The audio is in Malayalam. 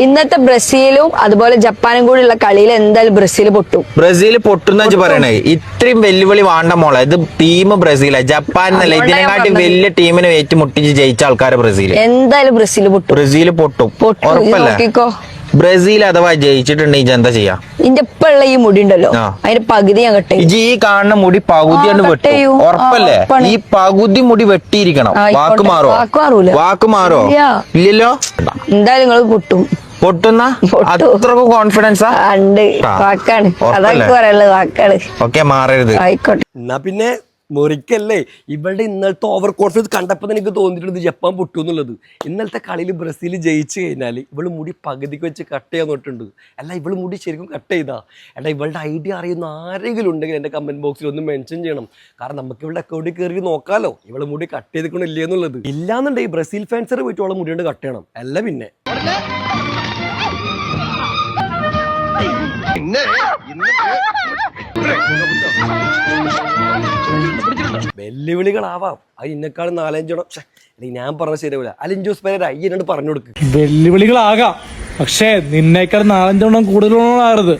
ഇന്നത്തെ ബ്രസീലും അതുപോലെ ജപ്പാനും കൂടിയുള്ള കളിയിൽ എന്തായാലും ബ്രസീൽ പൊട്ടും. ബ്രസീൽ പൊട്ടുന്ന പറയണേ. ഇത്രയും വെല്ലുവിളി വേണ്ട മോളെ. ഇത് ടീം ബ്രസീലാ, ജപ്പാൻ എന്നല്ല. ഇതിനെക്കാട്ടി വലിയ ടീമിനെ ഏറ്റുമുട്ടിച്ച് ജയിച്ച ആൾക്കാരെ ബ്രസീൽ. എന്തായാലും ബ്രസീൽ പൊട്ടും. ബ്രസീൽ പൊട്ടും ഉറപ്പല്ലേ? ബ്രസീൽ അഥവാ ജയിച്ചിട്ടുണ്ടെങ്കിൽ എന്താ ചെയ്യാ? ഇന്റെ ഇപ്പുള്ള ഈ മുടി ഉണ്ടല്ലോ, അതിന്റെ പകുതി ഞാൻ കെട്ടി. ഈ കാണുന്ന മുടി പകുതിയാണ് വെട്ടും ഉറപ്പല്ലേ? ഈ പകുതി മുടി വെട്ടിയിരിക്കണം. വാക്ക് മാറോ? വാക്ക് മാറോ? ഇല്ലല്ലോ. എന്തായാലും നിങ്ങൾ പൊട്ടും. പൊട്ടുന്ന അത്രക്കും കോൺഫിഡൻസാ? വാക്കാണ്, അതൊക്കെ പറയാനുള്ളത് വാക്കാണ്. ഓക്കെ, മാറരുത്. ആയിക്കോട്ടെ. എന്നാ പിന്നെ മുറിക്കല്ലേ. ഇവളുടെ ഇന്നലത്തെ ഓവർ കോൺഫിഡൻസ് കണ്ടപ്പോൾ എനിക്ക് തോന്നിയിട്ടുണ്ട് ജപ്പാൻ പൊട്ടു എന്നുള്ളത്. ഇന്നലത്തെ കളിയിൽ ബ്രസീൽ ജയിച്ചു കഴിഞ്ഞാൽ ഇവള് മുടി പകുതിക്ക് വെച്ച് കട്ട് ചെയ്യാൻ നോട്ടുണ്ട്. അല്ല, ഇവള് മുടി ശരിക്കും കട്ട് ചെയ്താ? എടാ, ഇവളുടെ ഐഡിയ അറിയുന്ന ആരെങ്കിലും ഉണ്ടെങ്കിൽ എൻ്റെ കമൻറ്റ് ബോക്സിൽ ഒന്ന് മെൻഷൻ ചെയ്യണം. കാരണം നമുക്ക് ഇവളുടെ അക്കൗണ്ടിൽ കയറി നോക്കാലോ ഇവള് മുടി കട്ട് ചെയ്തിക്കൊണ്ടില്ലേ എന്നുള്ളത്. ഇല്ലാന്നുണ്ടെങ്കിൽ ബ്രസീൽ ഫാൻസർ പോയിട്ട് അവളെ മുടി കൊണ്ട് കട്ട് ചെയ്യണം. അല്ല പിന്നെ വെല്ലുവിളികളാവാം. അത് ഇന്നെക്കാളും 4-5 ഞാൻ പറഞ്ഞ ശരിയാവില്ല. അലിഞ്ചൂസ് പേരെ എന്നോട് പറഞ്ഞു കൊടുക്ക്. വെല്ലുവിളികളാകാം, പക്ഷേ നിന്നേക്കാൾ 4-5 കൂടുതലുള്ളത്.